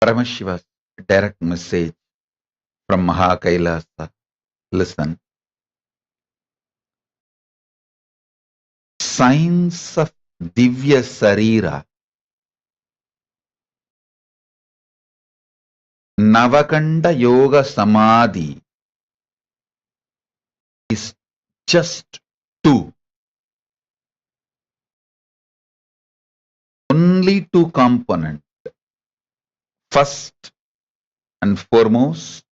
Paramashiva's direct message from Kailasa. Listen. Science of Divya Sarira, Navakhanda Yoga Samadhi is just two. Only two components. First and foremost,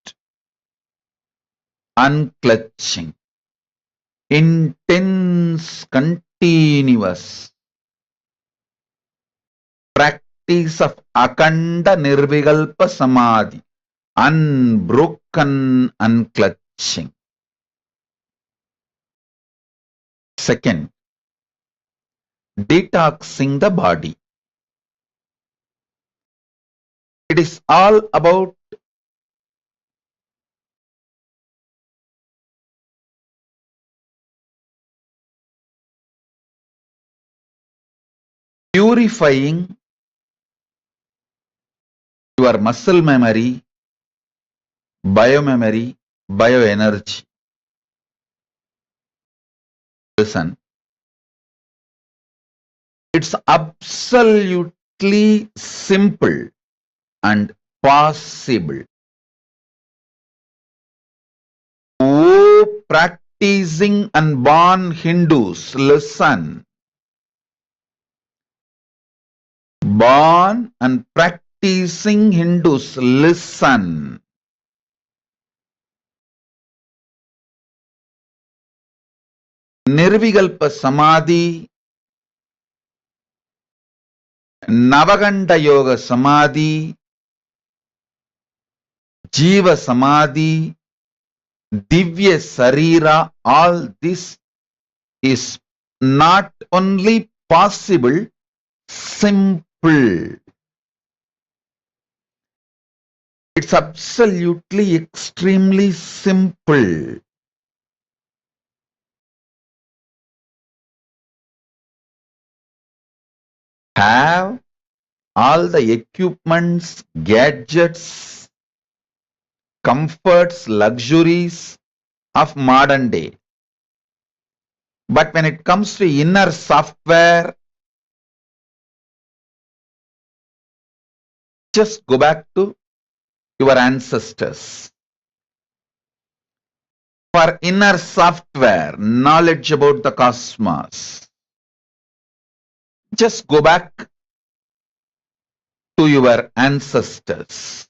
unclutching. Intense, continuous practice of Akanda Nirvikalpa Samadhi. Unbroken unclutching. Second, detoxing the body. It is all about purifying your muscle memory, biomemory, bioenergy. Listen, it's absolutely simple and possible. Oh, practicing and born Hindus, listen. Born and practicing Hindus, listen. Nirvikalpa Samadhi, Navakhanda Yoga Samadhi, Jiva Samadhi, Divya Sarira, all this is not only possible, simple. It's absolutely extremely simple. Have all the equipments, gadgets, comforts, luxuries of modern day. But when it comes to inner software, just go back to your ancestors. For inner software, knowledge about the cosmos, just go back to your ancestors.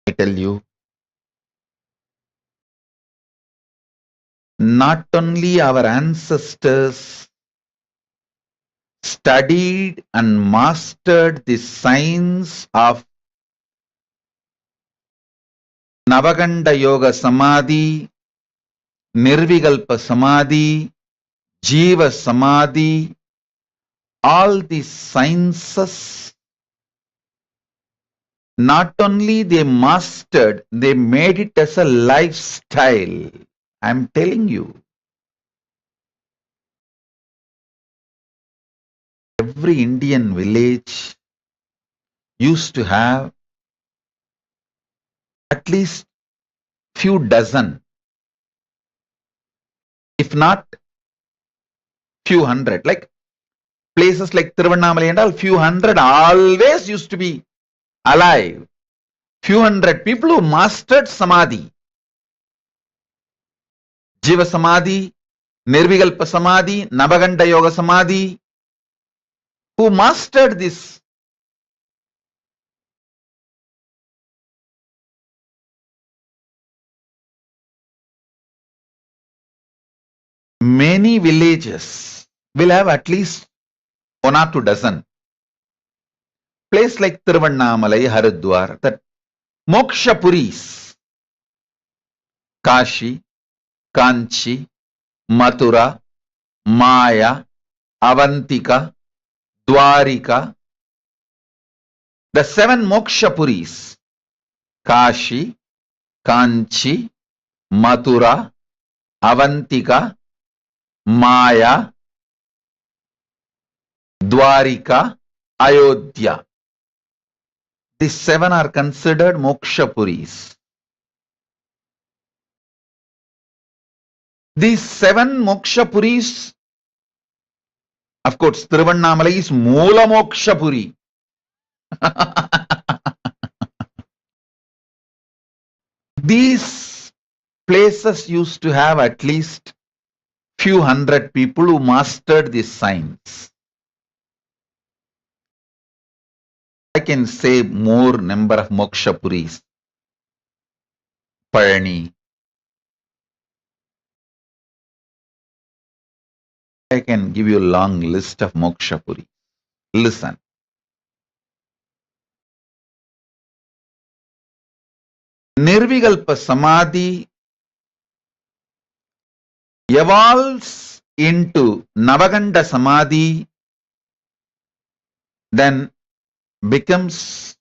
I tell you, not only our ancestors studied and mastered the science of Navakhanda Yoga Samadhi, Nirvikalpa Samadhi, Jiva Samadhi, all these sciences, not only they mastered, they made it as a lifestyle. I'm telling you. Every Indian village used to have at least few dozen, if not few hundred, like places like Tiruvannamalai and all, few hundred always used to be alive. Few hundred people who mastered Samadhi. Jiva Samadhi, Nirvikalpa Samadhi, Navakhanda Yoga Samadhi, who mastered this. Many villages will have at least 1 or 2 dozen. Place like Tiruvannamalai, Haridwar, that Moksha Puris, Kashi, Kanchi, Mathura, Maya, Avantika, Dwarika, the 7 Moksha Puris, Kashi, Kanchi, Mathura, Avantika, Maya, Dwarika, Ayodhya. These 7 are considered moksha puris. These 7 moksha puris, of course, Tiruvannamalai is Moola Moksha Puri. These places used to have at least few hundred people who mastered this science. I can say more number of moksha puris. Palani. I can give you a long list of moksha puris. Listen. Nirvikalpa Samadhi evolves into Navakhanda Samadhi, then becomes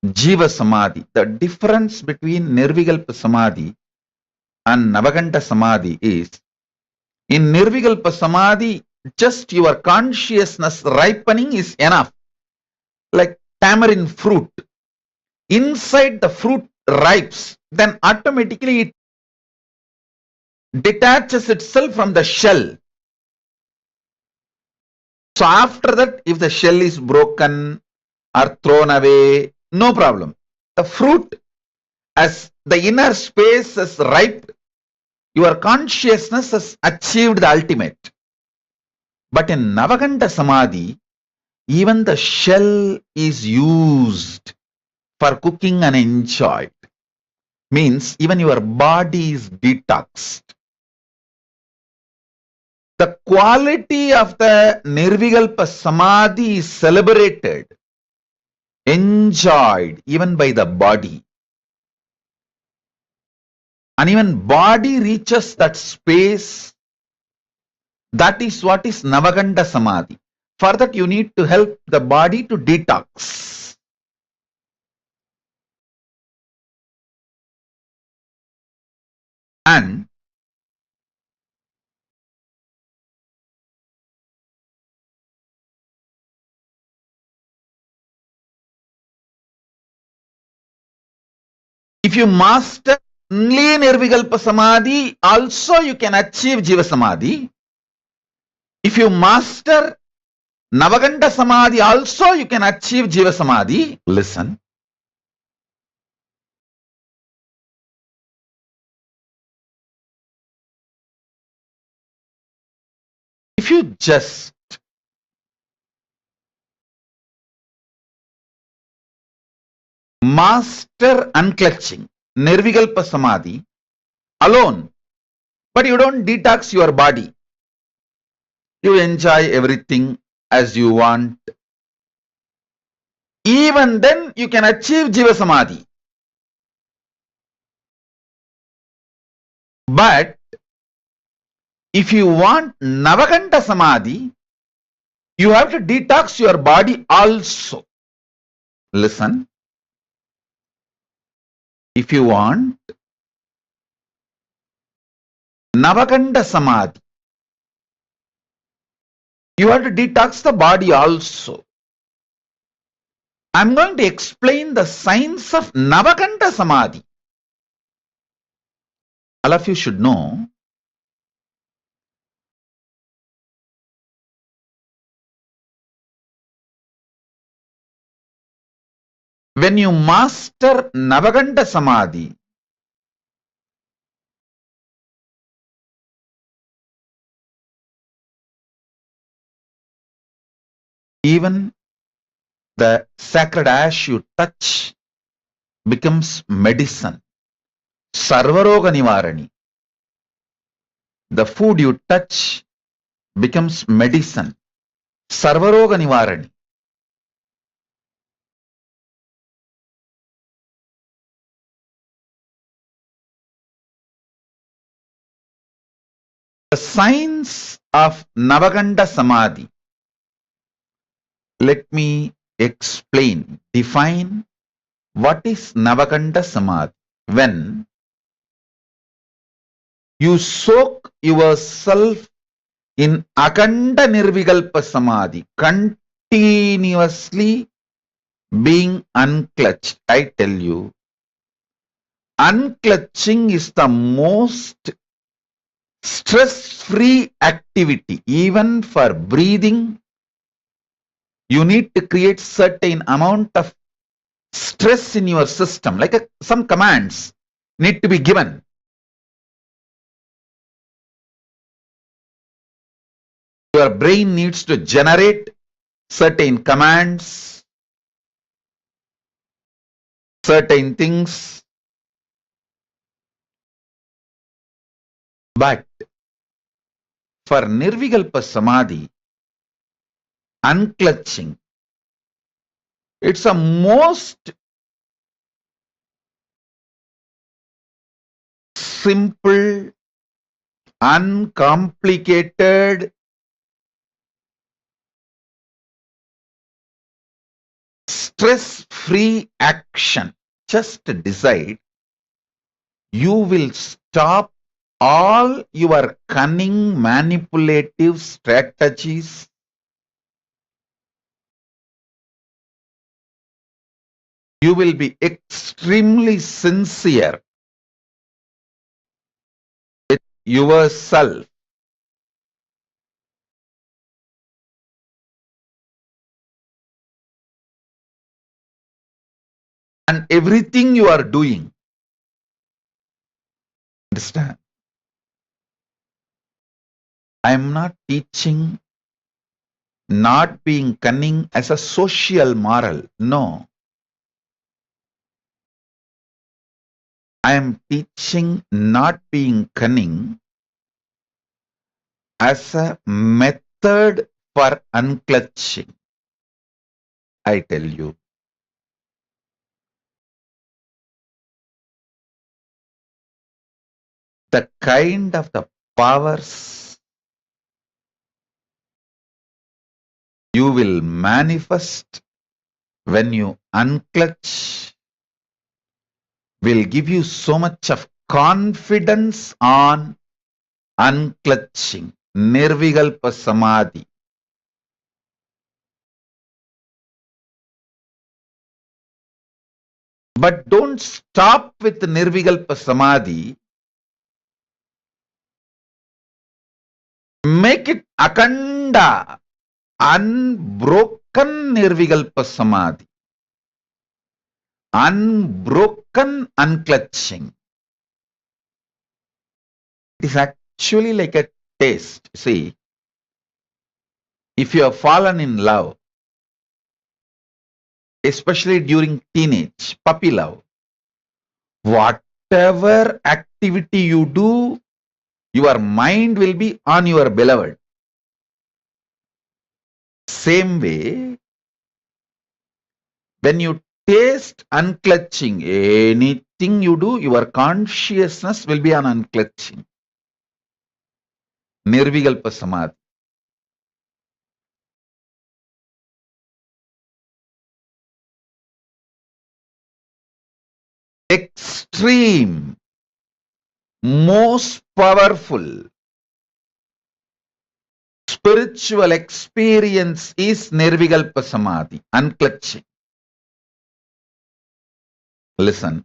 Jiva Samadhi. The difference between Nirvikalpa Samadhi and Navakhanda Samadhi is, in Nirvikalpa Samadhi, just your consciousness ripening is enough. Like tamarind fruit. Inside the fruit ripes, then automatically it detaches itself from the shell. So after that, if the shell is broken or thrown away, no problem. The fruit, as the inner space is ripe, your consciousness has achieved the ultimate. But in Navakhanda Samadhi, even the shell is used for cooking and enjoyed. Means even your body is detoxed. The quality of the Nirvikalpa Samadhi is celebrated, enjoyed even by the body. And even body reaches that space. That is what is Navakhanda Samadhi. For that you need to help the body to detox. And if you master only Nirvikalpa Samadhi, also you can achieve Jiva Samadhi. If you master Navakhanda Samadhi, also you can achieve Jiva Samadhi. Listen. If you just master unclutching, Nirvikalpa Samadhi alone, but you don't detox your body, you enjoy everything as you want, even then you can achieve Jiva Samadhi. But if you want Navakhanda Samadhi, you have to detox your body also. Listen. If you want Navakhanda Samadhi, you have to detox the body also. I'm going to explain the science of Navakhanda Samadhi. All of you should know when you master Navakhanda Samadhi, even the sacred ash you touch becomes medicine. Sarvaroga Nivarani. The food you touch becomes medicine. Sarvaroga Nivarani. The science of Navakhanda Samadhi. Let me explain, define what is Navakhanda Samadhi. When you soak yourself in Akhanda Nirvikalpa Samadhi, continuously being unclutched. I tell you, unclutching is the most stress-free activity. Even for breathing, you need to create certain amount of stress in your system, like some commands need to be given. Your brain needs to generate certain commands, certain things. But for Nirvikalpa Samadhi, unclutching, it's a most simple, uncomplicated, stress-free action. Just decide, you will stop all your cunning, manipulative strategies. You will be extremely sincere with yourself. And everything you are doing. Understand? I am not teaching not being cunning as a social moral. No. I am teaching not being cunning as a method for unclutching. I tell you. The kind of the powers you will manifest when you unclutch will give you so much of confidence on unclutching. Nirvikalpa Samadhi. But don't stop with Nirvikalpa Samadhi. Make it Akanda, unbroken Nirvikalpa Samadhi. Unbroken unclutching. It is actually like a taste. See, if you have fallen in love, especially during teenage, puppy love, whatever activity you do, your mind will be on your beloved. Same way, when you taste unclutching, anything you do, your consciousness will be on unclutching. Nirvikalpa Samadhi. Extreme, most powerful spiritual experience is Nirvikalpa Samadhi, unclutching. Listen.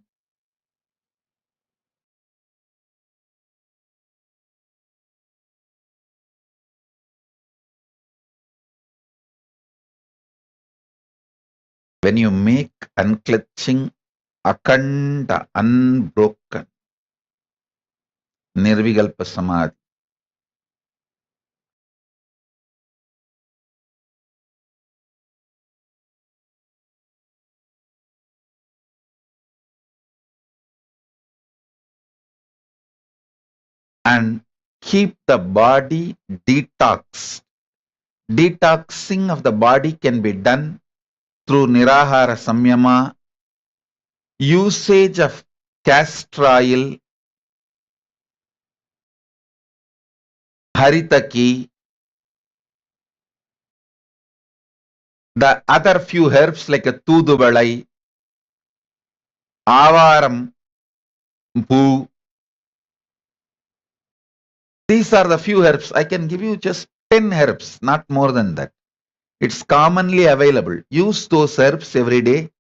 When you make unclutching Akanda, unbroken, Nirvikalpa Samadhi, and keep the body detoxed. Detoxing of the body can be done through Nirahara Samyama, usage of castor oil, haritaki, the other few herbs like a tudubalai, avaram, poo. These are the few herbs. I can give you just 10 herbs, not more than that. It's commonly available. Use those herbs every day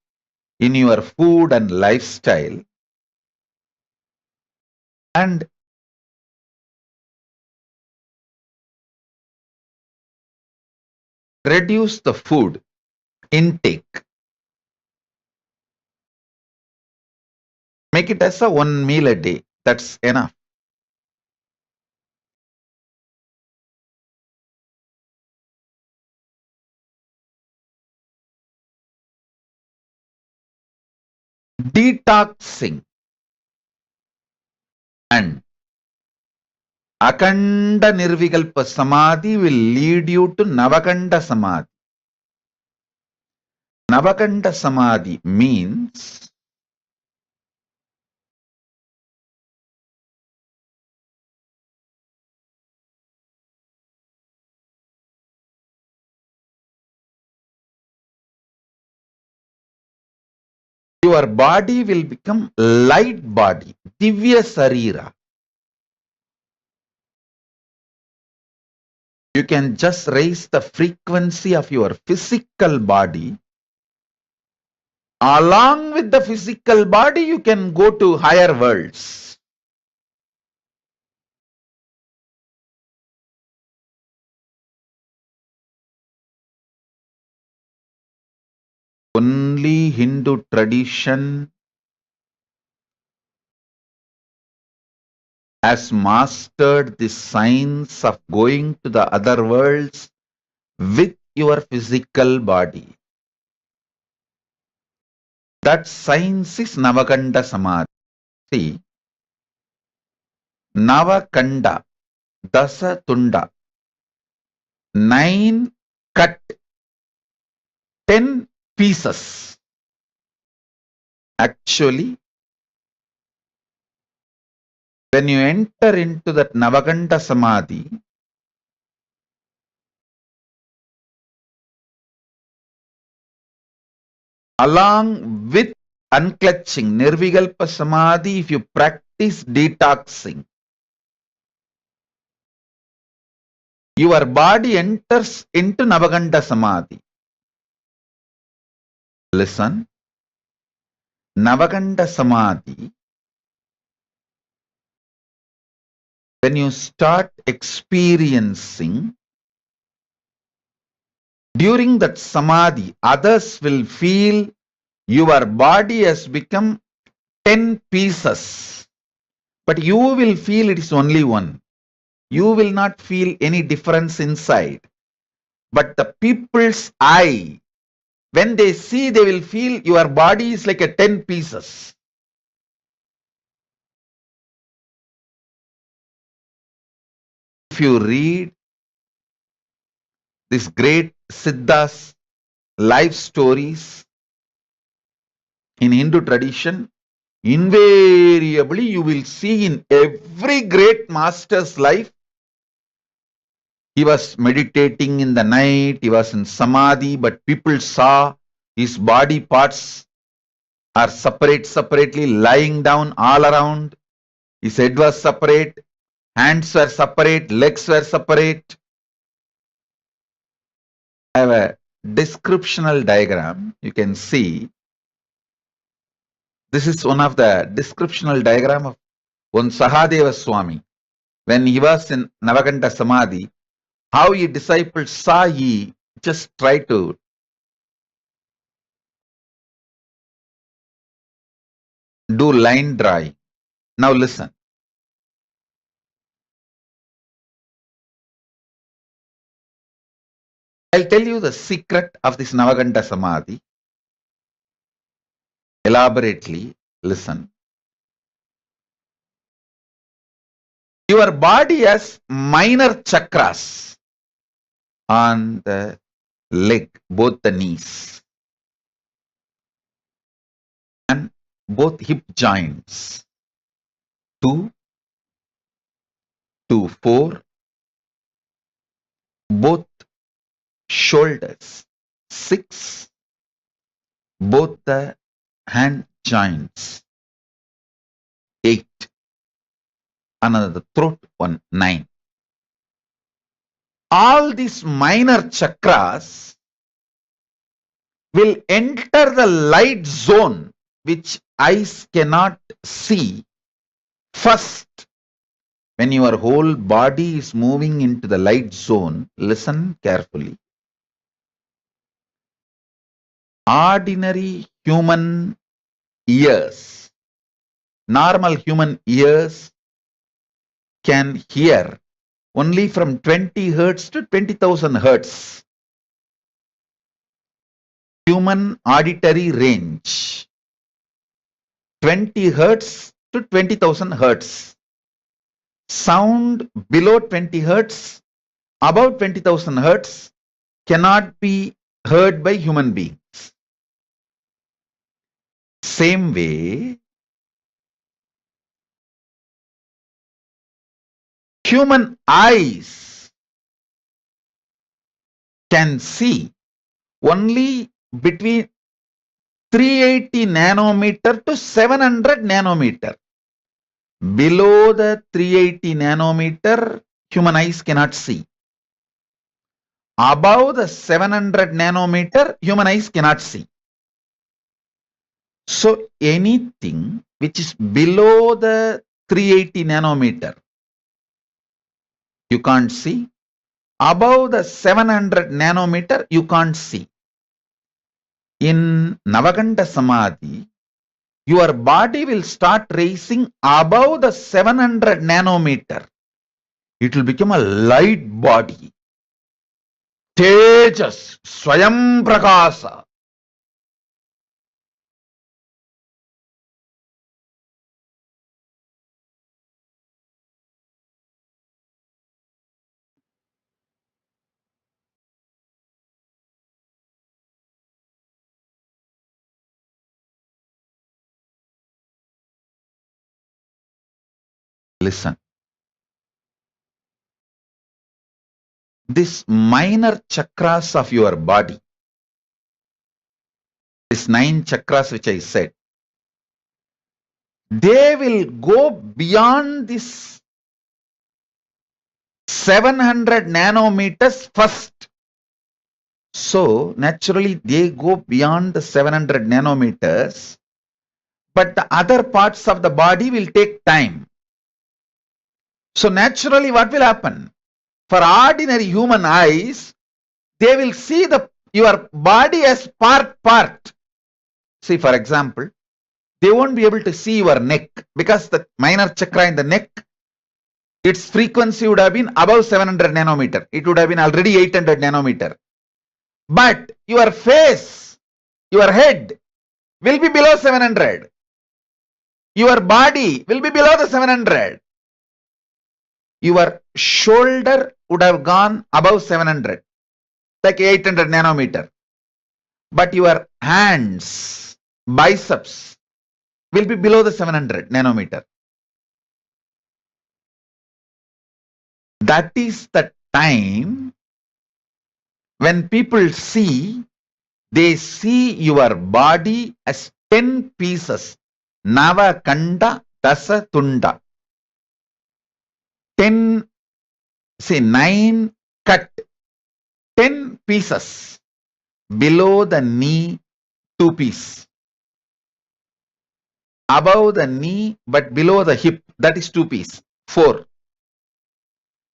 in your food and lifestyle, and reduce the food intake. Make it as a one meal a day. That's enough. Detoxing and Akanda Nirvikalpa Samadhi will lead you to Navakhanda Samadhi. Navakhanda Samadhi means your body will become light body, Divya Sarira. You can just raise the frequency of your physical body. Along with the physical body, you can go to higher worlds. Only Hindu tradition has mastered the science of going to the other worlds with your physical body. That science is Navakhanda Samadhi. See, Navakhanda, Dasa Tunda, 9 cut, 10 pieces. Actually, when you enter into that Navakhanda Samadhi, along with unclutching, Nirvikalpa Samadhi, if you practice detoxing, your body enters into Navakhanda Samadhi. Listen, Navakhanda Samadhi, when you start experiencing, during that Samadhi, others will feel your body has become 10 pieces, but you will feel it is only one. You will not feel any difference inside. But the people's eye, when they see, they will feel your body is like a 10 pieces. If you read this great Siddha's life stories in Hindu tradition, invariably you will see in every great master's life, he was meditating in the night, he was in Samadhi, but people saw his body parts are separately lying down all around. His head was separate, hands were separate, legs were separate. I have a descriptional diagram. You can see this is one of the descriptional diagram of one Sahadeva Swami. When he was in Navakhanda Samadhi, how he disciples saw, he just tried to do line drawing. Now listen. I'll tell you the secret of this Navakhanda Samadhi. Elaborately, listen. Your body has minor chakras on the leg, both the knees, and both hip joints, 2 to 4, both shoulders, 6, both the hand joints, 8, another throat, 1, 9. All these minor chakras will enter the light zone which eyes cannot see first. When your whole body is moving into the light zone, listen carefully. Ordinary human ears, normal human ears can hear only from 20 hertz to 20,000 hertz. Human auditory range, 20 hertz to 20,000 hertz. Sound below 20 hertz, above 20,000 hertz cannot be heard by human beings. Same way, human eyes can see only between 380 nanometer to 700 nanometer. Below the 380 nanometer, human eyes cannot see. Above the 700 nanometer, human eyes cannot see. So anything which is below the 380 nanometer, you can't see. Above the 700 nanometer, you can't see. In Navakhanda Samadhi, your body will start raising above the 700 nanometer. It will become a light body. Tejas, Swayam Prakasa. Listen. This minor chakras of your body, these 9 chakras which I said, they will go beyond this 700 nanometers first. So naturally they go beyond the 700 nanometers, but the other parts of the body will take time. So naturally what will happen? For ordinary human eyes, they will see your body as part. See, for example, they won't be able to see your neck because the minor chakra in the neck, its frequency would have been above 700 nanometer. It would have been already 800 nanometer. But your face, your head will be below 700. Your body will be below the 700. Your shoulder would have gone above 700, like 800 nanometer. But your hands, biceps, will be below the 700 nanometer. That is the time when people see, they see your body as 10 pieces. Navakhanda Dasa Tunda. 10, say 9 cut. 10 pieces. Below the knee, 2 pieces. Above the knee, but below the hip, that is 2 pieces. 4.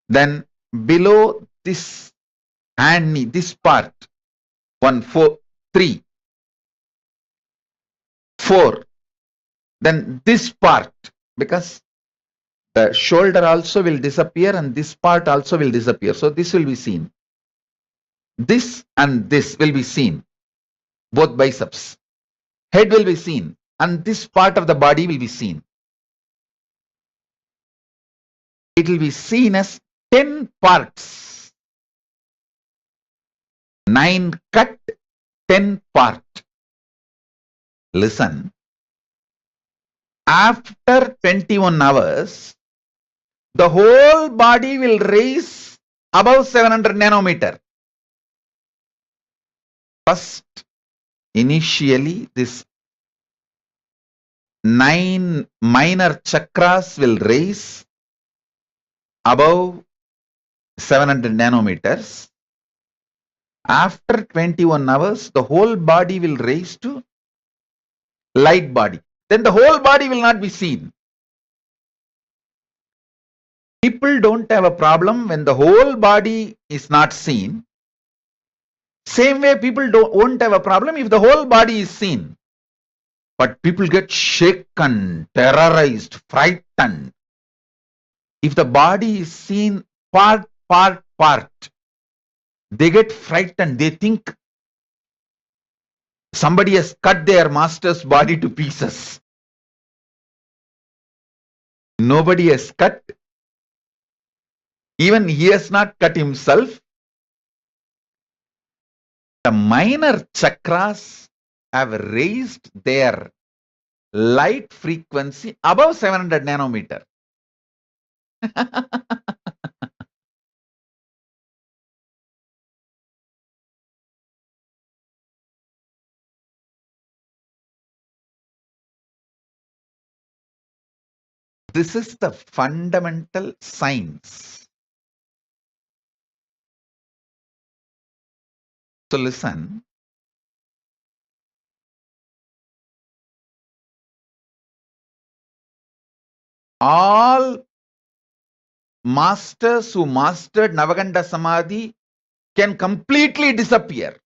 Then below this hand knee, this part, 1, 4, 3, 4. Then this part, because the shoulder also will disappear and this part also will disappear. So this will be seen. This and this will be seen. Both biceps. Head will be seen and this part of the body will be seen. It will be seen as 10 parts. 9 cut, 10 part. Listen. After 21 hours, the whole body will raise above 700 nanometer. First, initially, this 9 minor chakras will raise above 700 nanometers. After 21 hours, the whole body will raise to light body. Then the whole body will not be seen. People don't have a problem when the whole body is not seen. Same way, people won't have a problem if the whole body is seen. But people get shaken, terrorized, frightened. If the body is seen part, they get frightened. They think somebody has cut their master's body to pieces. Nobody has cut. Even he has not cut himself. The minor chakras have raised their light frequency above 700 nanometer. This is the fundamental science. So listen. All masters who mastered Navakhanda Samadhi can completely disappear.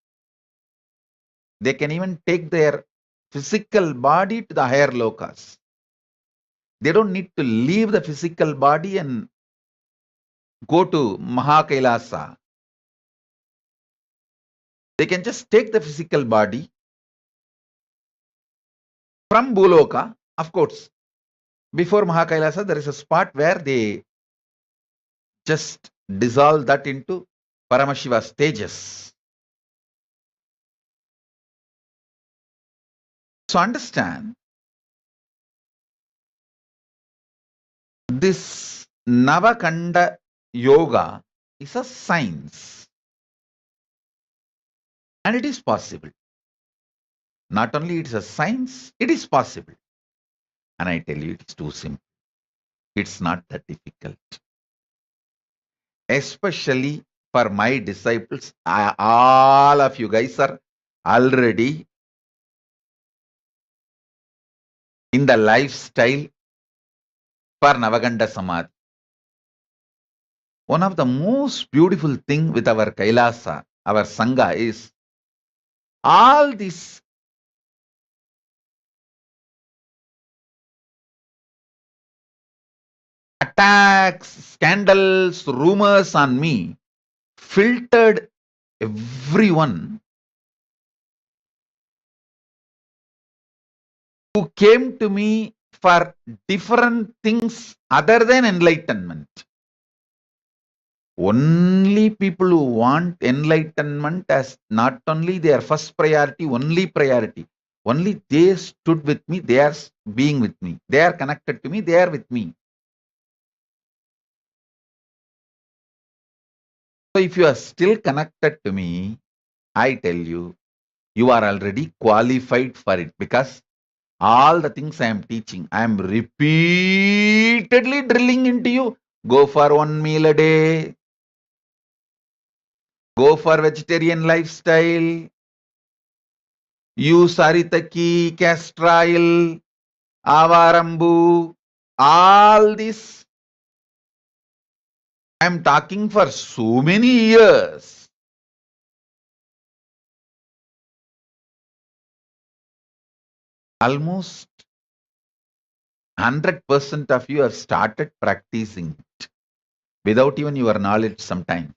They can even take their physical body to the higher lokas. They don't need to leave the physical body and go to Kailasa. They can just take the physical body from Bhuloka. Of course, before Kailasa, there is a spot where they just dissolve that into Paramashiva stages. So understand, this Navakhanda yoga is a science. And it is possible. Not only it is a science, it is possible. And I tell you, it's too simple. It's not that difficult. Especially for my disciples, all of you guys are already in the lifestyle for Navakhanda Samadhi. One of the most beautiful thing with our Kailasa, our Sangha, is all these attacks, scandals, rumors on me filtered everyone who came to me for different things other than enlightenment. Only people who want enlightenment as not only their first priority, only priority. Only they stood with me, they are being with me. They are connected to me, they are with me. So if you are still connected to me, I tell you, you are already qualified for it, because all the things I am teaching, I am repeatedly drilling into you. Go for 1 meal a day. Go for vegetarian lifestyle. Use Saritaki, castor oil, avarambu. All this I am talking for so many years. Almost 100% of you have started practicing it without even your knowledge sometime.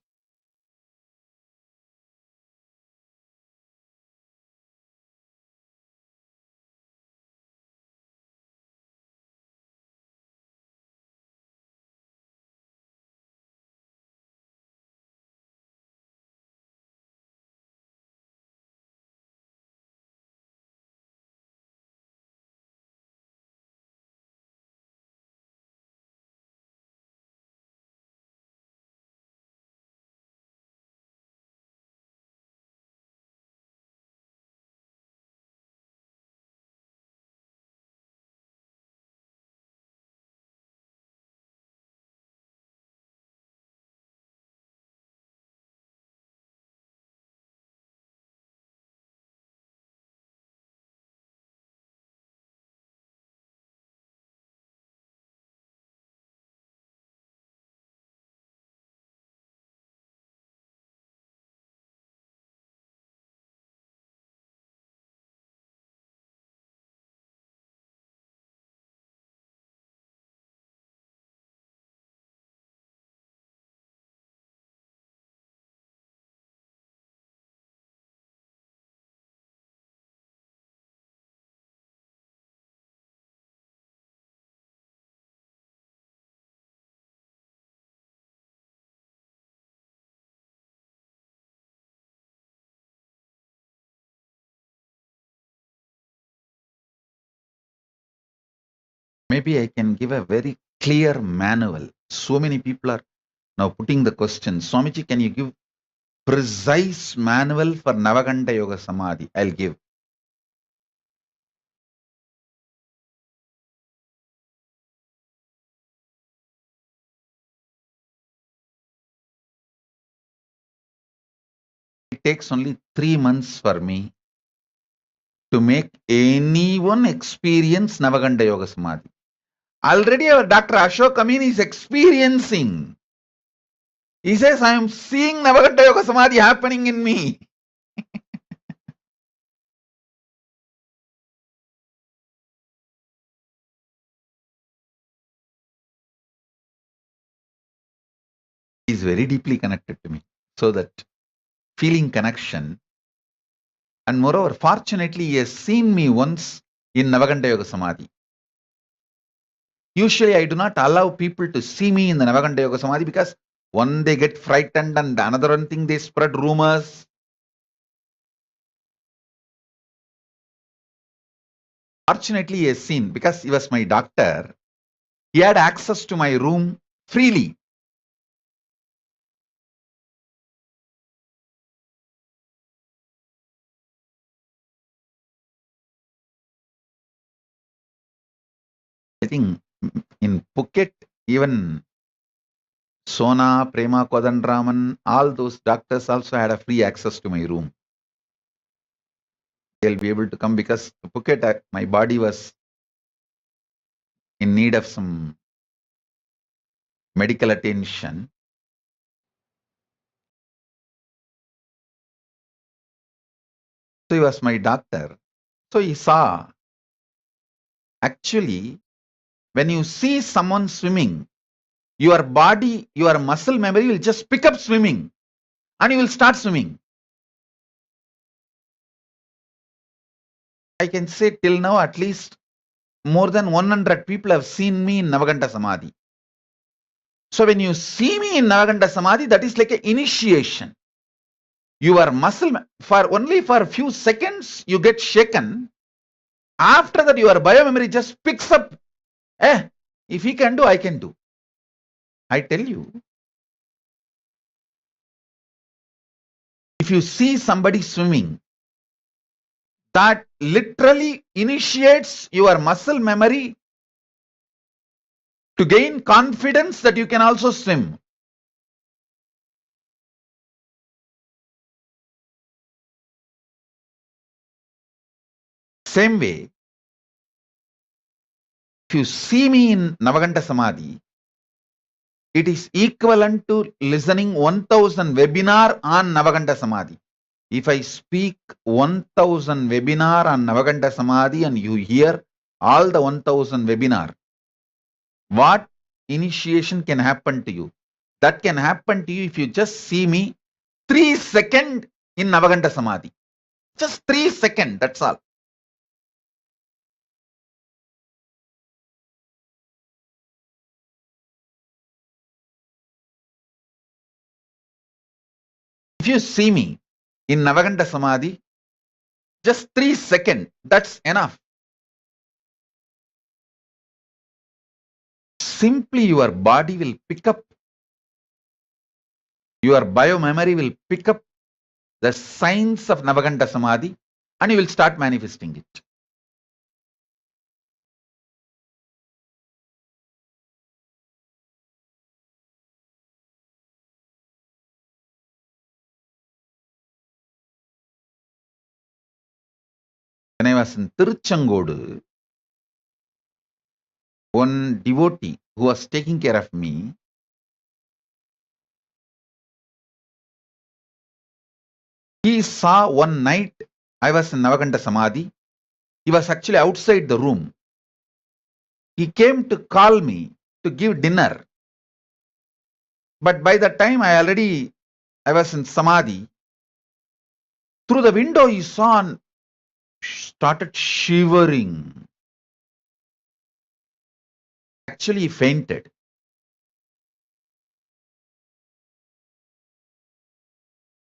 Maybe I can give a very clear manual. So many people are now putting the question, Swamiji, can you give precise manual for Navakhanda Yoga Samadhi? I'll give. It takes only 3 months for me to make anyone experience Navakhanda Yoga Samadhi. Already our Dr. Ashok Amin is experiencing. He says, I am seeing Navakhanda Yoga Samadhi happening in me. He is very deeply connected to me. So that feeling connection, and moreover, fortunately, he has seen me once in Navakhanda Yoga Samadhi. Usually, I do not allow people to see me in the Navakhanda Yoga Samadhi because one, they get frightened, and another one thing, they spread rumors. Fortunately, he has seen, because he was my doctor, he had access to my room freely. I think in Phuket, even Sona, Prema Kodandraman, all those doctors also had a free access to my room. They'll be able to come because Phuket, my body was in need of some medical attention. So he was my doctor. So he saw, actually, when you see someone swimming, your body, your muscle memory will just pick up swimming and you will start swimming. I can say till now, at least more than 100 people have seen me in Navakhanda Samadhi. So when you see me in Navakhanda Samadhi, that is like an initiation. Your muscle, for only for a few seconds, you get shaken. After that, your biomemory just picks up. If he can do, I can do. I tell you, if you see somebody swimming, that literally initiates your muscle memory to gain confidence that you can also swim. Same way, if you see me in Navakhanda Samadhi, it is equivalent to listening 1000 webinar on Navakhanda Samadhi. If I speak 1000 webinar on Navakhanda Samadhi and you hear all the 1000 webinar, what initiation can happen to you? That can happen to you if you just see me 3 seconds in Navakhanda Samadhi. Just 3 seconds, that's all. If you see me in Navakhanda Samadhi, just 3 seconds, that's enough. Simply your body will pick up, your biomemory will pick up the signs of Navakhanda Samadhi and you will start manifesting it. When I was in Tiruchangodu, one devotee who was taking care of me, he saw one night I was in Navakhanda Samadhi. He was actually outside the room. He came to call me to give dinner. But by the time I was in Samadhi, through the window he saw and started shivering. Actually, he fainted.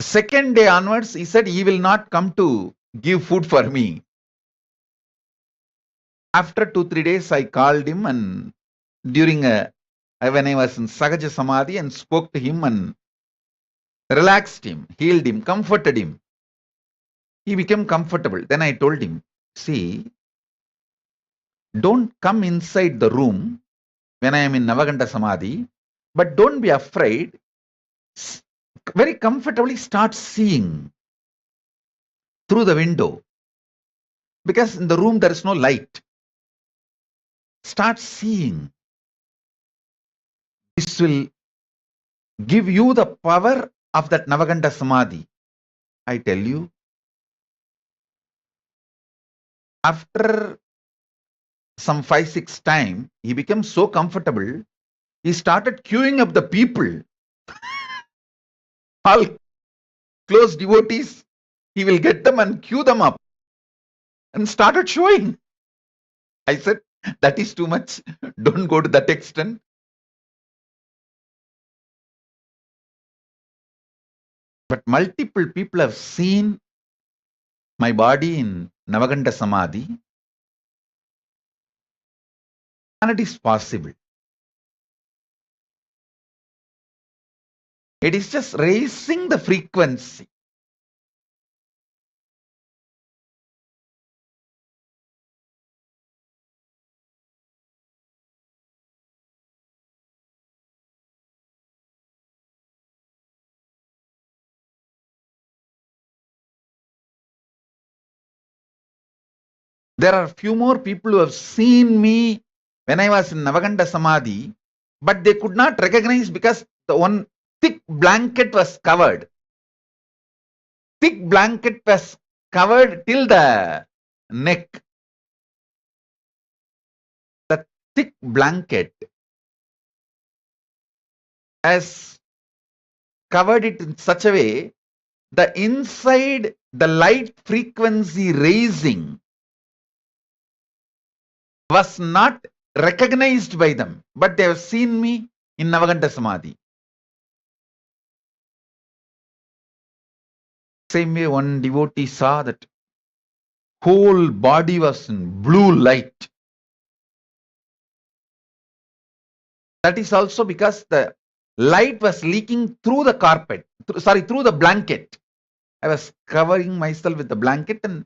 Second day onwards, he said he will not come to give food for me. After 2-3 days, I called him, and during when I was in Sahaja Samadhi, and spoke to him and relaxed him, healed him, comforted him. He became comfortable. Then I told him, see, don't come inside the room when I am in Navakhanda Samadhi, but don't be afraid. Very comfortably start seeing through the window, because in the room there is no light. Start seeing. This will give you the power of that Navakhanda Samadhi. I tell you, after some 5-6 time, he became so comfortable, he started queuing up the people, all close devotees. He will get them and queue them up and started showing. I said, that is too much. Don't go to that extent. But multiple people have seen my body in Navakhanda Samadhi, and it is possible. It is just raising the frequency. There are few more people who have seen me when I was in Navakhanda Samadhi, but they could not recognize because the one thick blanket was covered. Thick blanket was covered till the neck. The thick blanket has covered it in such a way, the inside, the light frequency raising was not recognized by them, but they have seen me in Navakhanda Samadhi. Same way, one devotee saw that whole body was in blue light. That is also because the light was leaking through the carpet, through the blanket. I was covering myself with the blanket, and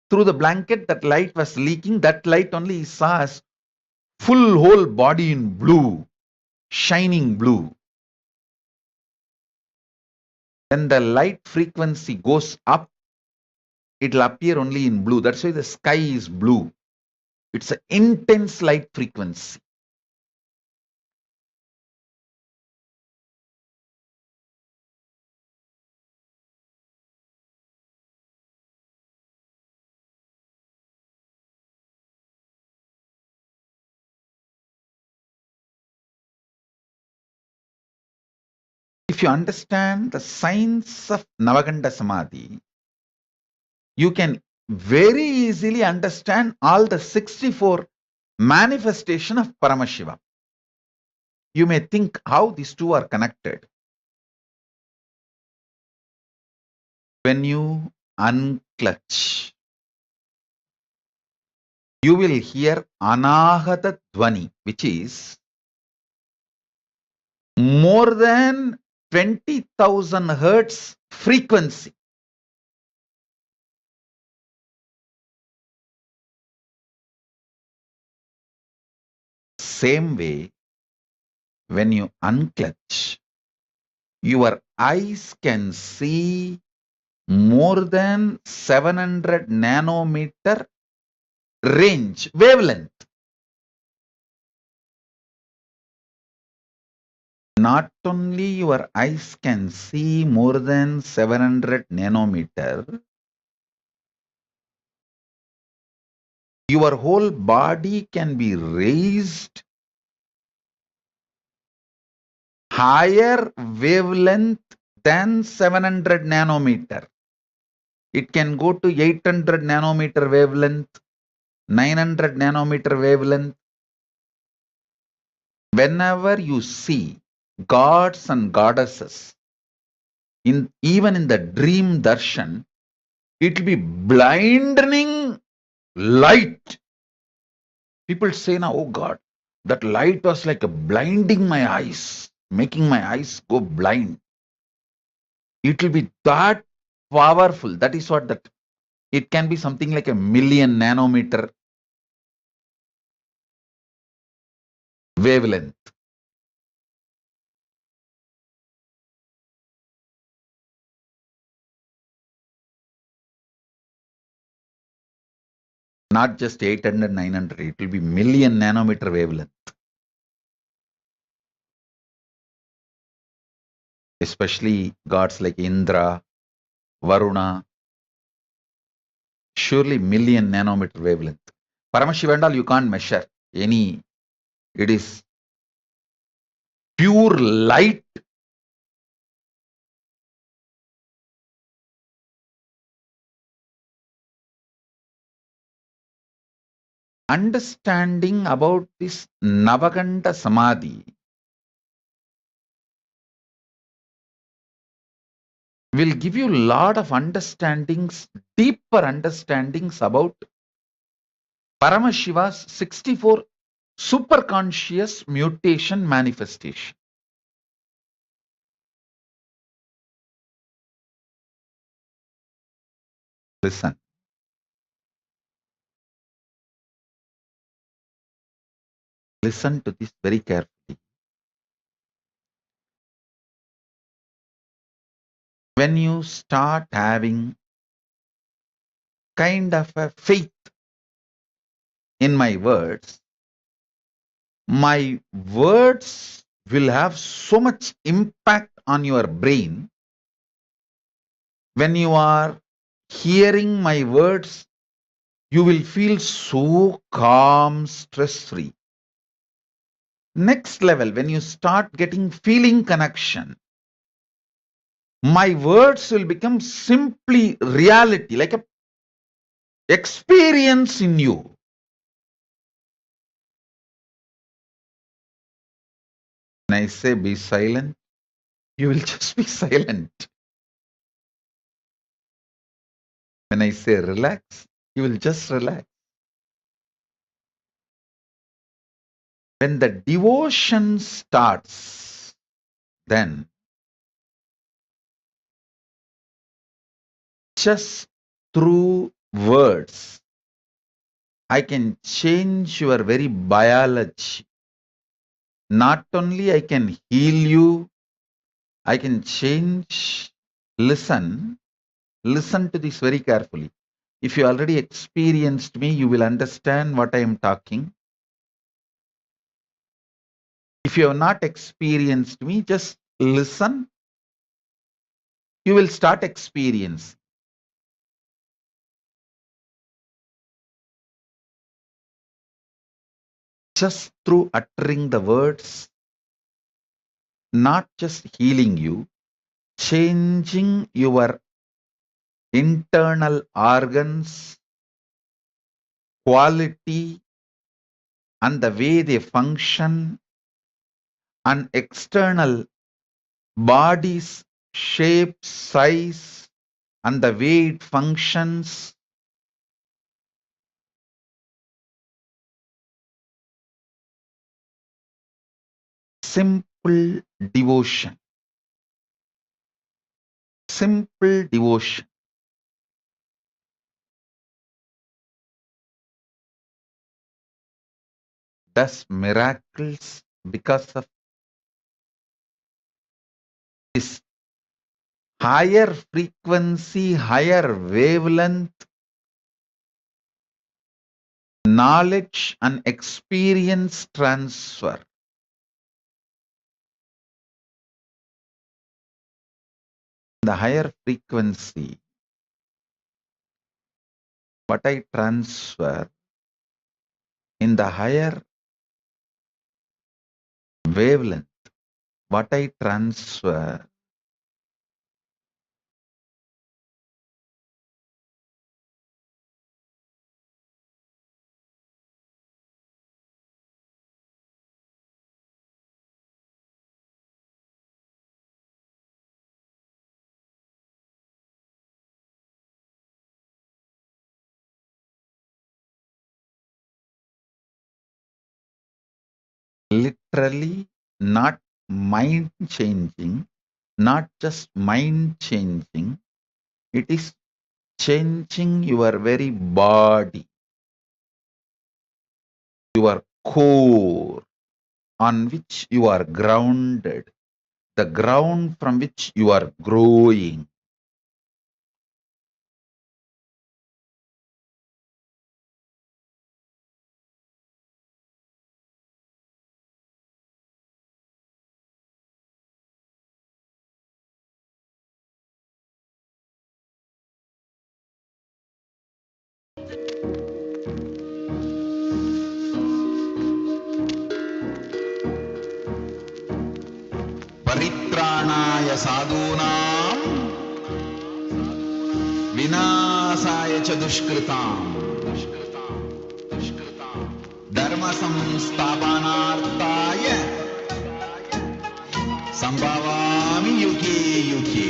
through the blanket that light was leaking. That light only he saw as full whole body in blue, shining blue. When the light frequency goes up, it will appear only in blue. That's why the sky is blue. It's an intense light frequency. If you understand the science of Navakhanda Samadhi, you can very easily understand all the 64 manifestation of Paramashivam. You may think how these two are connected. When you unclutch, you will hear Anahata Dvani, which is more than 20,000 hertz frequency. Same way, when you unclutch, your eyes can see more than 700 nanometer range, wavelength. Not only your eyes can see more than 700 nanometer, your whole body can be raised higher wavelength than 700 nanometer. It can go to 800 nanometer wavelength, 900 nanometer wavelength. Whenever you see gods and goddesses, even in the dream darshan, it will be blinding light. People say now, oh God, that light was like a blinding my eyes, making my eyes go blind. It will be that powerful. That is what that it can be something like a million nanometer wavelength. Not just 800, 900, it will be million nanometer wavelength. Especially gods like Indra, Varuna, surely million nanometer wavelength. Paramashivam you can't measure any, it is pure light. Understanding about this Navakhanda Samadhi will give you a lot of understandings, deeper understandings about Paramashiva's 64 superconscious mutation manifestation. Listen. Listen to this very carefully. When you start having kind of a faith in my words will have so much impact on your brain. When you are hearing my words, you will feel so calm, stress-free. Next level, when you start getting feeling connection, my words will become simply reality, like a experience in you. When I say be silent, you will just be silent. When I say relax, you will just relax. When the devotion starts, then just through words, I can change your very biology. Not only I can heal you, I can change. Listen to this very carefully. If you already experienced me, you will understand what I am talking. If you have not experienced me, just listen. You will start experience. Just through uttering the words, not just healing you, changing your internal organs, quality, and the way they function, and external body's shape, size, and the way it functions. Simple devotion. Simple devotion. Does miracles because of this higher frequency, higher wavelength, knowledge and experience transfer. The higher frequency, what I transfer in the higher wavelength, what I transfer literally not mind changing, not just mind changing, it is changing your very body, your core on which you are grounded, the ground from which you are growing. Paritranaya sadhunam vinasaya cha dushkritam dharma samsthapanarthaya sambhavami yuke yuke.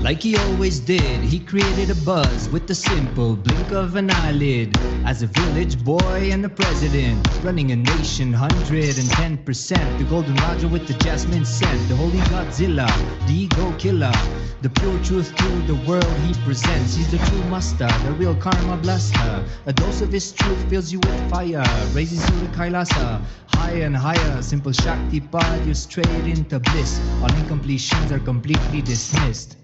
Like he always did, he created a buzz with the simple blink of an eyelid. As a village boy and a president, running a nation 110%. The golden Raja with the jasmine scent, the holy Godzilla, the ego killer. The pure truth to the world he presents. He's the true master, the real karma blaster. A dose of his truth fills you with fire, raises you to Kailasa, higher and higher. Simple Shakti path, you straight into bliss. All incompletions are completely dismissed.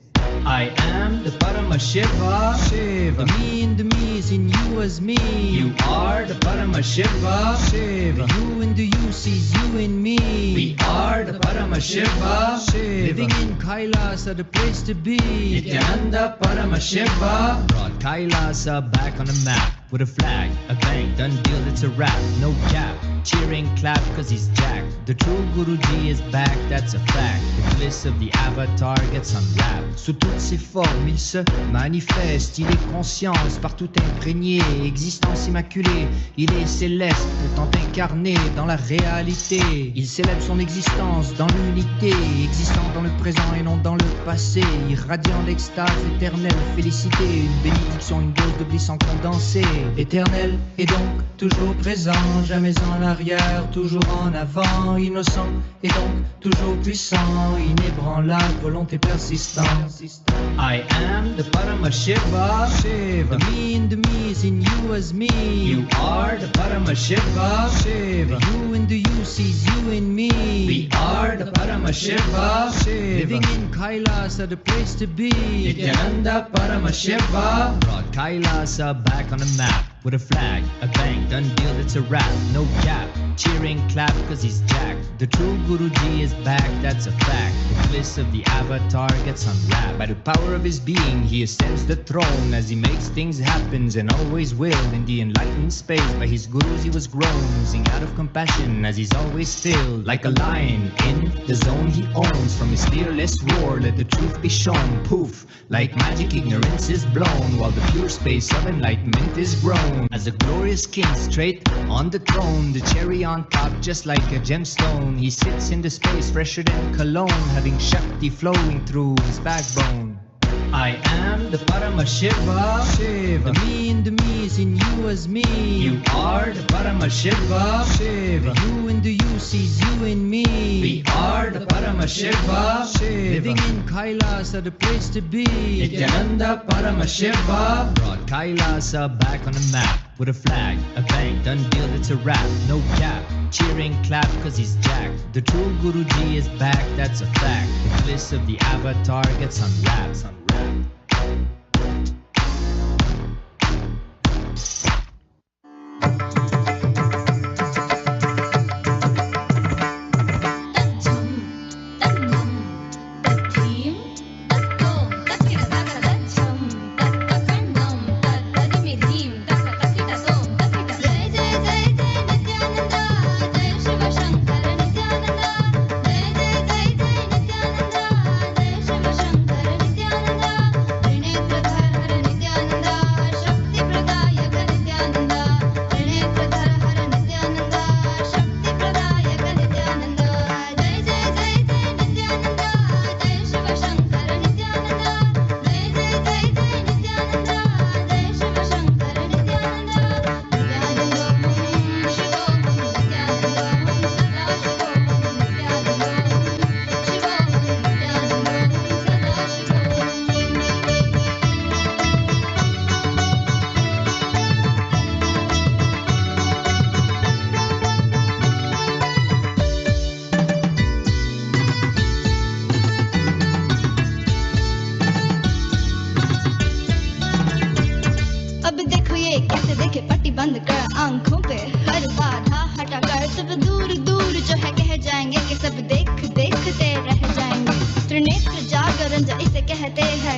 I am the Paramashiva, Shiva. The me in the me is in you as me. You are the Paramashiva, Shiva. The you in the you sees you in me. We are the Paramashiva, Shiva. Living in Kailasa, the place to be. Nithyananda Paramashiva brought Kailasa back on the map. With a flag, a bang, done deal, it's a wrap. No gap, cheering, clap, cause he's jacked. The true Guruji is back, that's a fact. The bliss of the avatar gets unwrapped. Sous toutes ses formes, il se manifeste. Il est conscience, partout imprégné. Existence immaculée, il est céleste, pourtant incarné dans la réalité. Il célèbre son existence dans l'unité, existant dans le présent et non dans le passé. Irradiant l'extase éternelle, félicité. Une bénédiction, une dose de bliss en condensé. Éternel et donc toujours présent, jamais en arrière, toujours en avant, innocent et donc toujours puissant, inébranlable, volonté persistante. I am the Paramashiva, Shiva. The me in the me is in you as me. You are the Paramashiva, Shiva. The you in the you sees you in me. We are the Paramashiva, Shiva. Living in Kailasa, the place to be. Nithyananda Paramashiva brought Kailasa back on the map. With a flag, a bang, done deal, it's a wrap. No gap, cheering, clap, cause he's jacked. The true Guruji is back, that's a fact. The bliss of the avatar gets unwrapped. By the power of his being, he ascends the throne. As he makes things happen and always will. In the enlightened space, by his gurus he was grown. Oozing out of compassion as he's always filled. Like a lion in the zone he owns. From his fearless roar, let the truth be shown. Poof, like magic, ignorance is blown. While the pure space of enlightenment is grown. As a glorious king straight on the throne, the cherry on top just like a gemstone. He sits in the space fresher than cologne, having Shakti flowing through his backbone. I am the Paramashiva, Shiva. The me in the me is in you as me. You are the Paramashiva, Shiva. The you in the you sees you in me. We are the Paramashiva, Shiva. Living in Kailasa, the place to be. Nithyananda Paramashiva brought Kailasa back on the map. With a flag, a bang, done deal, it's a wrap. No gap, cheering, clap, cause he's jacked. The true Guruji is back, that's a fact. The bliss of the avatar gets unwrapped.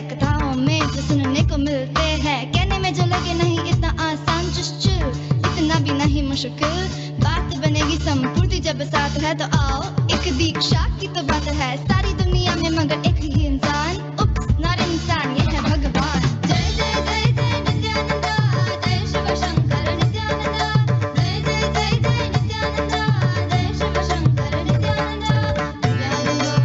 कथाओं में जो सुनने को मिलते हैं, कहने में जो लगे नहीं इतना आसान, just chill, इतना भी नहीं मुश्किल, बात बनेगी संपूर्ति जब साथ है तो आओ, एक दीक्षा की तो बात है सारी दुनिया में मगर एक ही इंसान, उप्स नॉट इंसान, ये है भगवान। जय जय जय जय नित्यानंदा, जय शिव शंकर नित्यानंदा, जय जय जय जय नित्यानंदा, जय शिव शंकर नित्यानंदा, नित्यानंदों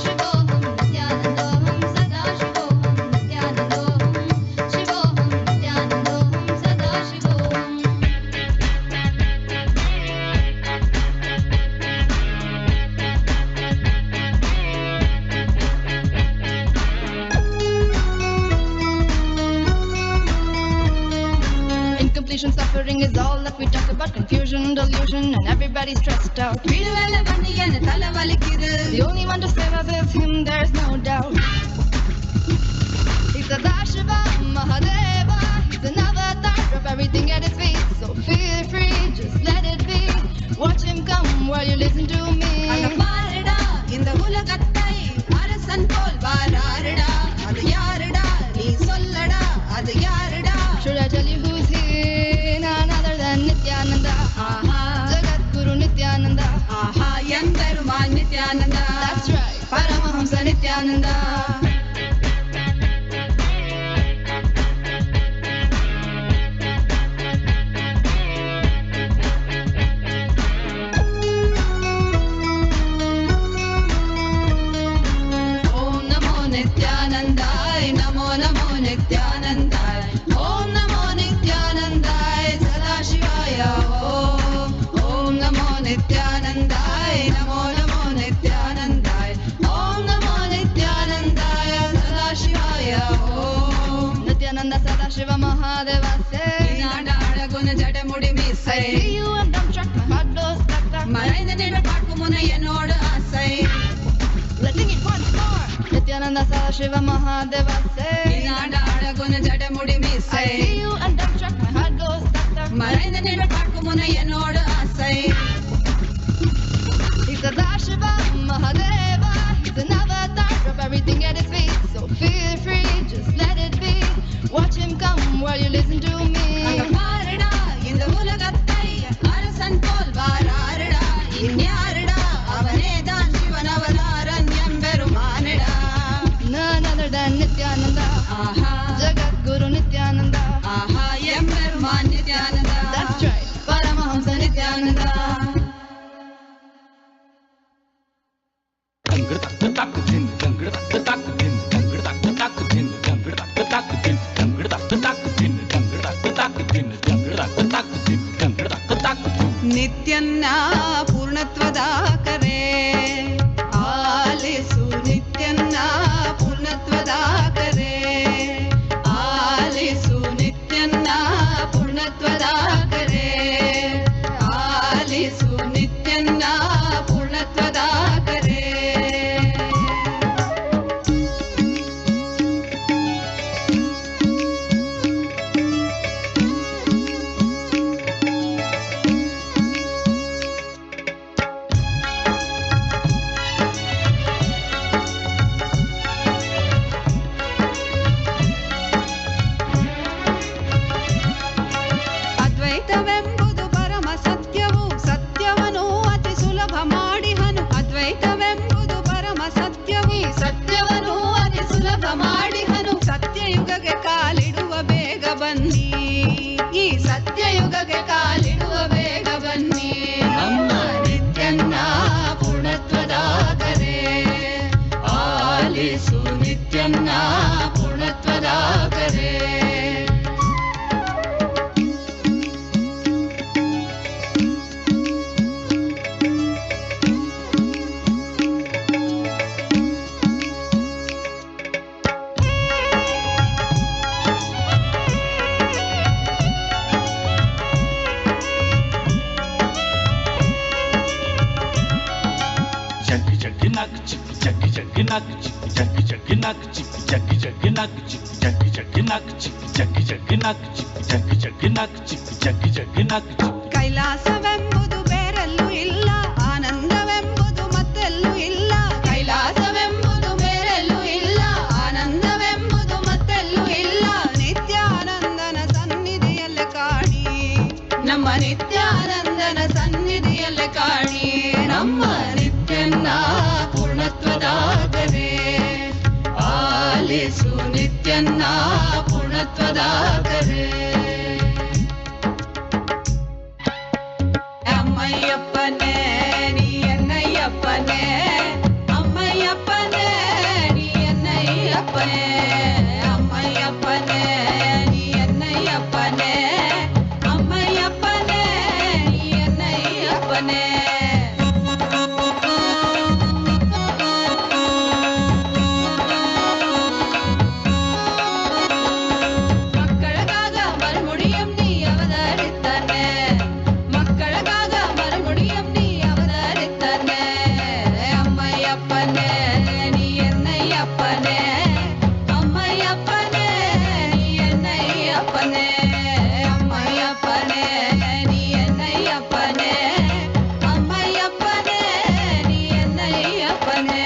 शिवोहम नित्यानंदों सदा शिवोहम नित्यानंदों शिवोहम नित्यानंदों सदा शिवोहम। Suffering is all that we talk about, confusion, delusion, and everybody's stressed out. The only one to save us is him, there's no doubt. He's Sadashiva, Mahadeva, he's an avatar, drop everything at his feet, so feel free, just let it be. Watch him come while you listen to me. Should I tell you who's here? None other than Nithyananda. Jagat Guru Nithyananda. That's right, Paramahamsa Nithyananda. Om Namo Nithyanandaya, Namo Namo Nithyanandaya. Om Namo Nithyanandaya, Sadashivaya. Om Namo Nithyanandaya, Namo Namo Nithyanandaya. Om Namo Nithyanandaya, Sadashivaya. Nithyananda Sadashiva Mahadeva say, I see you and I'm struck, my heart goes stuck, stuck. Let's sing it once more. Nithyananda Sadashiva Mahadeva say, I see you and I'm struck, my heart goes stuck, stuck. He's Sadashiva Mahadeva, he's an avatar, drop everything at his feet, so feel free, just let it be. Watch him come while you listen to me. None other than Nithyananda. Jagat Guru Nithyananda. That's right, Paramahamsa Nithyananda. ನಿತ್ಯನ್ನ ಪೂರ್ಣತ್ವದ ಕರೆ ಆಲಿಸು, ನಿತ್ಯನ್ನ ಪೂರ್ಣತ್ವದ ಕರೆ ಆಲಿಸು, ನಿತ್ಯನ್ನ ಪೂರ್ಣತ್ವದ ಕರೆ ಆಲಿಸು, ನಿತ್ಯನ್ನ ಪೂರ್ಣತ್ವದ ಕರೆ. ಪೂರ್ಣತ್ವಕ್ಕೆ ಕಾಲಿಡುವ ಬೇಗ ಬನ್ನಿ ನಮ್ಮ ನಿತ್ಯನ್ನ ಪೂರ್ಣತ್ವದ ಕರೆ ಆಲಿಸು ನಿತ್ಯನ್ನ ಪೂರ್ಣತ್ವದ ಕರೆ ಕೈಲಾಸವೆಂಬುದು ಬೇರೆಲ್ಲೂ ಇಲ್ಲ ಆನಂದವೆಂಬುದು ಮತ್ತೆಲ್ಲೂ ಇಲ್ಲ ಕೈಲಾಸವೆಂಬುದು ಬೇರೆಲ್ಲೂ ಇಲ್ಲ ಆನಂದವೆಂಬುದು ಮತ್ತೆಲ್ಲೂ ಇಲ್ಲ ನಿತ್ಯಾನಂದನ ಸನ್ನಿಧಿಯಲ್ಲಿ ಕಾಣಿ ನಮ್ಮ ನಿತ್ಯಾನಂದನ ಸನ್ನಿಧಿಯಲ್ಲಿ ಕಾಣಿ ನಮ್ಮ ನಿತ್ಯನ್ನ ಪೂರ್ಣತ್ವದ ಕರೆ ಆಲಿಸು ನಿತ್ಯನ್ನ ಪೂರ್ಣತ್ವದ ಕರೆ ಅಮ್ಮಯ್ಯಪ್ಪನೇ ನೀ ಎನ್ನಯ್ಯಪ್ಪನೇ ಅಮ್ಮಯ್ಯಪ್ಪನೇ ನೀ ಎನ್ನಯ್ಯಪ್ಪನೇ ಅಮ್ಮಯ್ಯಪ್ಪನೇ ನೀ ಎನ್ನಯ್ಯಪ್ಪನೇ ಅಮ್ಮಯ್ಯಪ್ಪನೇ ನೀ ಎನ್ನಯ್ಯಪ್ಪನೇ மக்களுக்காக மறுமுடியும் நீ அவதரித்தனே மக்களுக்காக மறுமுடியும் நீ அவதரித்தனே அம்மையப்பனே நீ என்னையப்பனே அம்மையப்பனே நீ என்னையப்பனே அம்மையப்பனே நீ என்னையப்பனே அம்மையப்பனே நீ என்னையப்பனே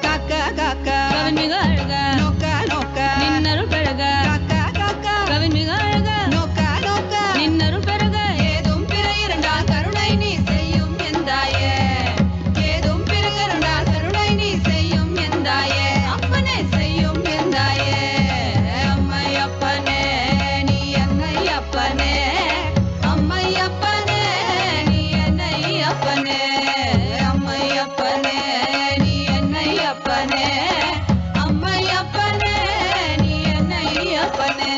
ಕಾಕ ಕಾಕ ಕವಿಮಿಗ ಅಳಗ ನೋಕ ನೋಕ ನಿನ್ನರು ಬೆಳಗ ಕಾಕ ಕಾಕ ಕವಿಮಿಗ ಅಳಗ ನೋಕ ನೋಕ ನಿನ್ನರು ಬೆಳಗ ஏதும் பிற இரண்டால் கருணை நீ செய்யும் எந்தாயே ஏதும் பிற கருணால் கருணை நீ செய்யும் எந்தாயே அப்பனே செய்யும் எந்தாயே அம்மையப்பனே நீ என்னையப்பனே அம்மையப்பனே நீ என்னையப்பனே அம்மையப்பனே நீ என்னையப்பனே அம்மையப்பனே நீ என்னையப்பனே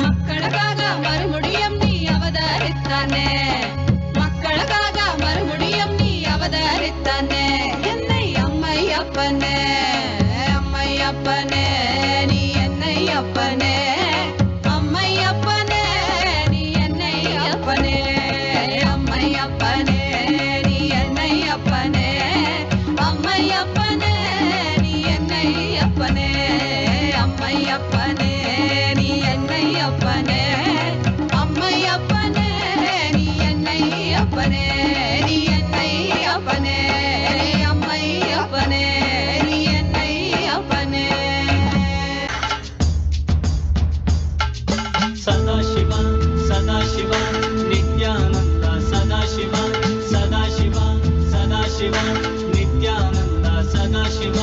மக்களுக்காக மறுமுடியும் நீ அவதரித்தானே மக்களுக்காக மறுமுடியும் நீ அவதரித்தானே என்னை அம்மையப்பனே அம்மையப்பனே நீ என்னையப்பனே அம்மையப்பனே நீ என்னையப்பனே அம்மையப்பனே நீ என்னையப்பனே அம்மையப்பனே நீ என்னையப்பனே அம்மையப்பனே நீ என்னையப்பனே அம்மையப்பனே நீ என்னையப்பனே நீ என்னையப்பனே அம்மையப்பனே நீ என்னையப்பனே ಸದಾಶಿವ ಸದಾಶಿವ ನಿತ್ಯಾನಂದ ಸದಾಶಿವ ಸದಾಶಿವ ಸದಾಶಿವ ನಿತ್ಯಾನಂದ ಸದಾಶಿವ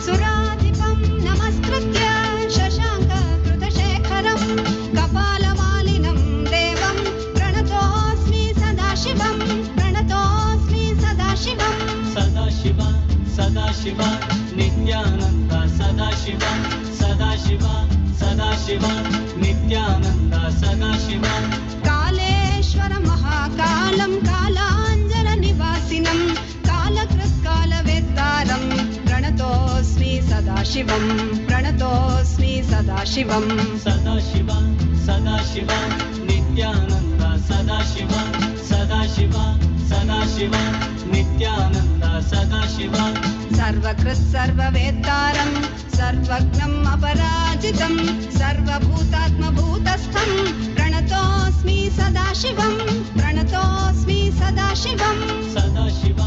ಸುರಾಧಿಪಂ ನಮಸ್ಕೃತ್ಯ ಶಶಾಂಕ ಕೃತಶೇಖರಂ ಕಪಾಲಮಾಲಿನಂ ದೇವಂ ಪ್ರಣತೋಸ್ಮಿ ಸದಾಶಿವಂ ಪ್ರಣತೋಸ್ಮಿ ಸದಾಶಿವಂ ಸದಾಶಿವ ಸದಾಶಿವ ನಿತ್ಯಾನಂದ ಸದಾಶಿವ ಸದಾಶಿವ ಸದಾಶಿವ ನಿತ್ಯಾನಂದ ಸದಾಶಿವ ಕಾಲೇಶ್ವರ ಮಹಾಕಾಲಂ ಕಾಲಾಂಜನ ನಿವಾಸಿನಂ ಕಾಲಕೃತ್ಕಾಲವೇತ್ತಾರಂ ಪ್ರಣತೋಸ್ಮಿ ಸದಾಶಿವಂ ಪ್ರಣತೋಸ್ಮಿ ಸದಾಶಿವಂ ಸದಾಶಿವ ಸದಾಶಿವ ನಿತ್ಯಾನಂದ ಸದಾಶಿವ ಸದಾಶಿವ ಸದಾಶಿವ ನಿತ್ಯಾನಂದ ಸದಾಶಿವ ಸರ್ವಕೃತ್ ಸರ್ವವೇತ್ತಾರಂ ಸರ್ವಜ್ಞಂ ಅಪರಾಜಿತಂ ಸರ್ವಭೂತಾತ್ಮಭೂತಸ್ಥಂ ಪ್ರಣತೋಸ್ಮಿ ಸದಾಶಿವಂ ಪ್ರಣತೋಸ್ಮಿ ಸದಾಶಿವಂ ಸದಾಶಿವ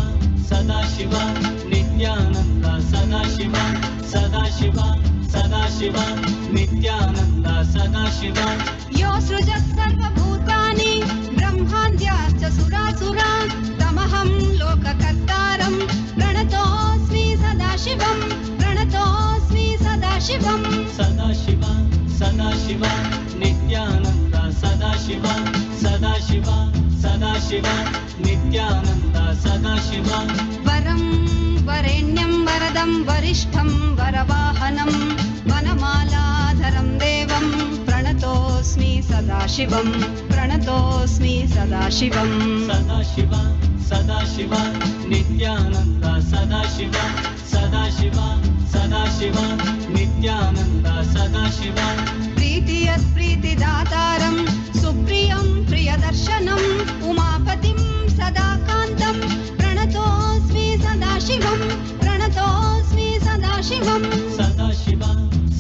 ಸದಾಶಿವ ನಿತ್ಯಾನಂದ ಸದಾಶಿವ ಸದಾಶಿವ ಸದಾಶಿವ ನಿತ್ಯಾನಂದ सदाशिवा यो सृजत् सर्वभूतानि ब्रह्माद्याश्च सुरासुरान् तमहं लोककर्तारं प्रणतोऽस्मि सदाशिवं प्रणतोऽस्मि सदाशिवं सदाशिवा सदाशिवा नित्यानन्द सदाशिवा सदाशिवा सदाशिवा नित्यानन्द सदाशिवा वरं वरेण्यं वरदं वरिष्ठं वरवाहनं वनमालाधरं देवं प्रणतोऽस्मि सदाशिवं प्रणतोऽस्मि सदाशिवं सदाशिवा सदाशिवा नित्यानन्द सदाशिवा सदाशिवा सदाशिवा नित्यानन्द सदाशिवा प्रीतियत्प्रीतिदातारं सुप्रियं प्रियदर्शनम् उमापतिं सदाकान्तं प्रणतोऽस्मि सदाशिवं प्रणतोऽस्मि सदाशिवं सदाशिवा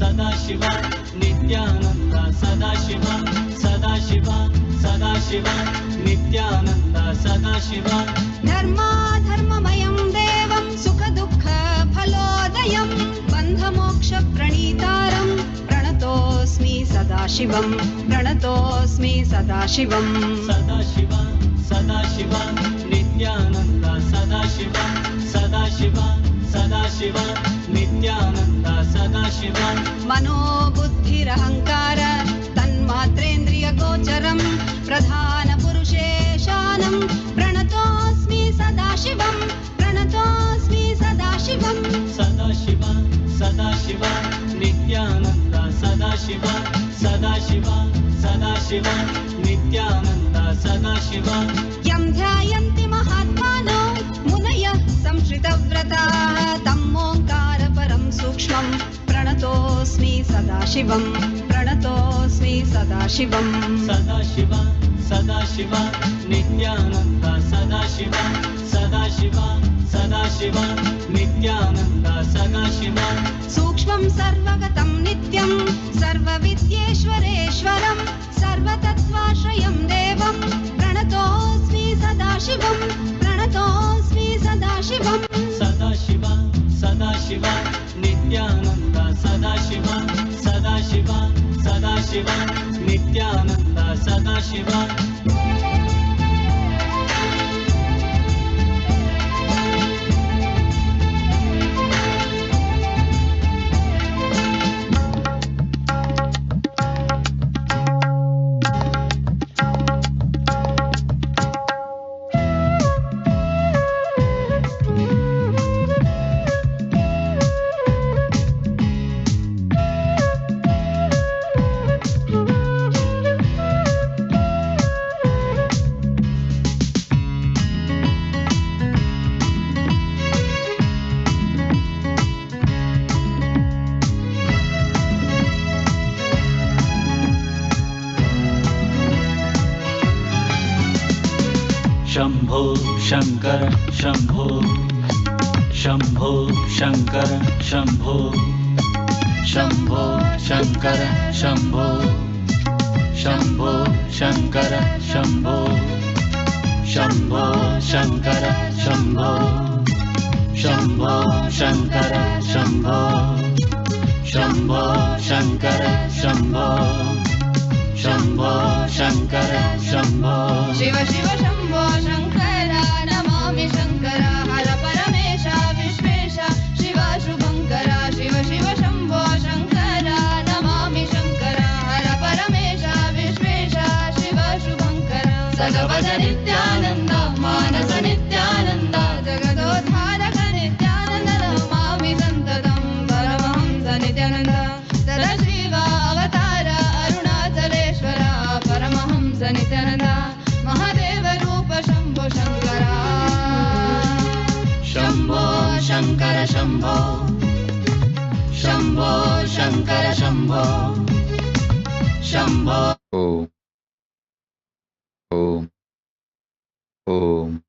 सदाशिवा नित्यानन्द सदाशिवा सदाशिवा सदाशिवा नित्यानन्द सदाशिवा धर्माधर्ममयं देवं सुखदुःखफलोदयं बन्धमोक्षप्रणीतारं प्रणतोऽस्मि सदाशिवं प्रणतोऽस्मि सदाशिवं सदाशिवा सदाशिवा नित्यानन्द सदाशिवा सदाशिवा सदाशिवा नित्यानन्द सदाशिवा मनोबुद्धिरहङ्कार तन्मात्रेन्द्रियगोचरं प्रधानपुरुषेशानं प्रणतोऽस्मि सदाशिवं प्रणतोऽस्मि सदाशिवं सदाशिवा सदाशिवा नित्यानन्द सदाशिवा सदाशिवा सदाशिवा नित्यानन्द सदाशिवा यं ध्यायन्ति महात्मानो मुनयः संश्रितव्रताः तमोङ्कारपरं सूक्ष्मं प्रणतोऽस्मि सदाशिवं प्रणतोऽस्मि सदाशिवं सदाशिवा सदाशिवा नित्यानन्द सदाशिवा सदाशिवा सदाशिवा नित्यानन्द सदाशिवा सूक्ष्मं सर्वगतं नित्यं सर्वविद्येश्वरेश्वरं सर्वतत्त्वाश्रयं देवं प्रणतोऽस्मि सदाशिवं प्रणतोऽस्मि सदाशिवं सदाशिवा सदाशिवा नित्यानन्द सदाशिवा सदाशिवा सदाशिवा नित्यानन्द सदाशिवा शम्भो शङ्कर शम्भो शम्भो शङ्कर शम्भो शम्भो शङ्कर शम्भो शम्भो शङ्कर शम्भो शम्भो शङ्कर शम्भो शम्भो शङ्कर शम्भो शम्भो शङ्कर शम्भो शम्भो शङ्कर शम्भो शिव शिव शम्भो शङ्कर नमामि शङ्कर हर परमेश विश्वेश शिव शुभङ्कर शिव शिव शम्भो शङ्कर नमामि शङ्कर हर परमेश विश्वेश शिव शुभङ्कर सगवद नित्यानन्द मानस नित्यानन्द जगदोद्धारक नित्यानन्द नमामि सन्ततं परमहंस नित्यानन्द सदाशिव अवतार अरुणाचलेश्वर परमहंस नित्यानन्द महादेव रूप Shambho Shankar Shambho Shankar Shambho Shambho Shankar Shambho Shambho Om. Om. Om.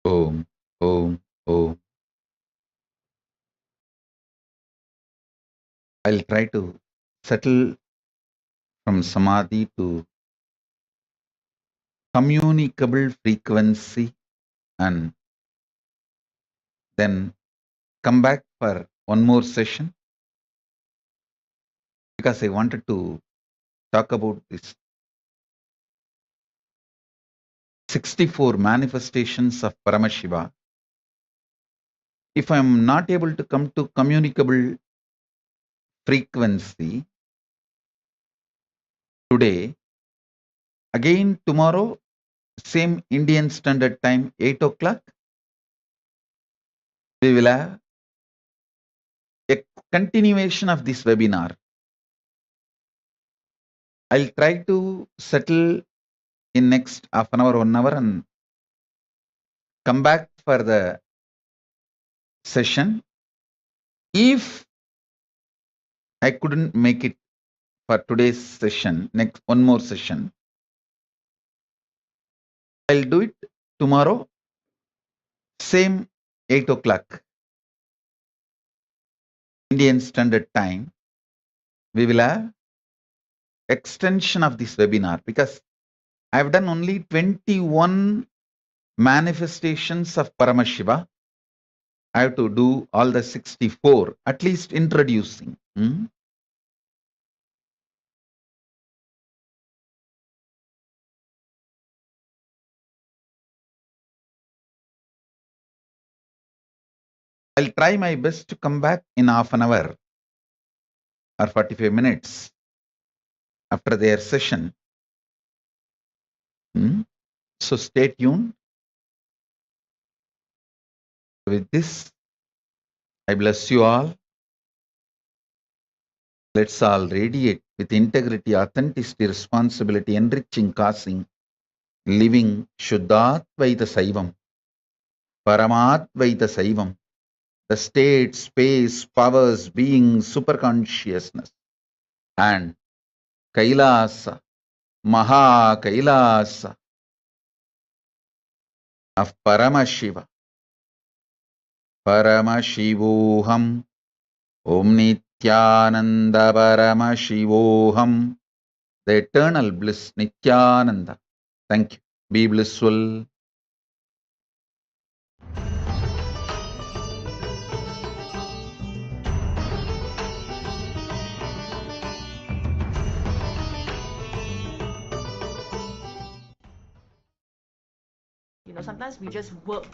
Om, Om, Om. I'll try to settle from Samadhi to communicable frequency and then come back for one more session because I wanted to talk about this 64 manifestations of Paramashiva. If I am not able to come to communicable frequency today, again tomorrow, same Indian Standard Time, 8 o'clock, we will have a continuation of this webinar. I'll try to settle in next half an hour, 1 hour and come back for the session. If I couldn't make it for today's session, next one more session, I'll do it tomorrow, same 8 o'clock Indian Standard Time. We will have extension of this webinar because I've done only 21 manifestations of Paramashiva. I have to do all the 64, at least introducing. I'll try my best to come back in half an hour or 45 minutes after their session. So stay tuned. With this, I bless you all. Let's all radiate with integrity, authenticity, responsibility, enriching, causing, living Shuddhatvaita Saivam, Paramatvaita Saivam, the state, space, powers, being, superconsciousness, and Kailasa, Maha Kailasa of Paramashiva, Paramashivoham, Om Nithyananda Paramashivoham, the eternal bliss, Nithyananda. Thank you. Be blissful. Sometimes we just work,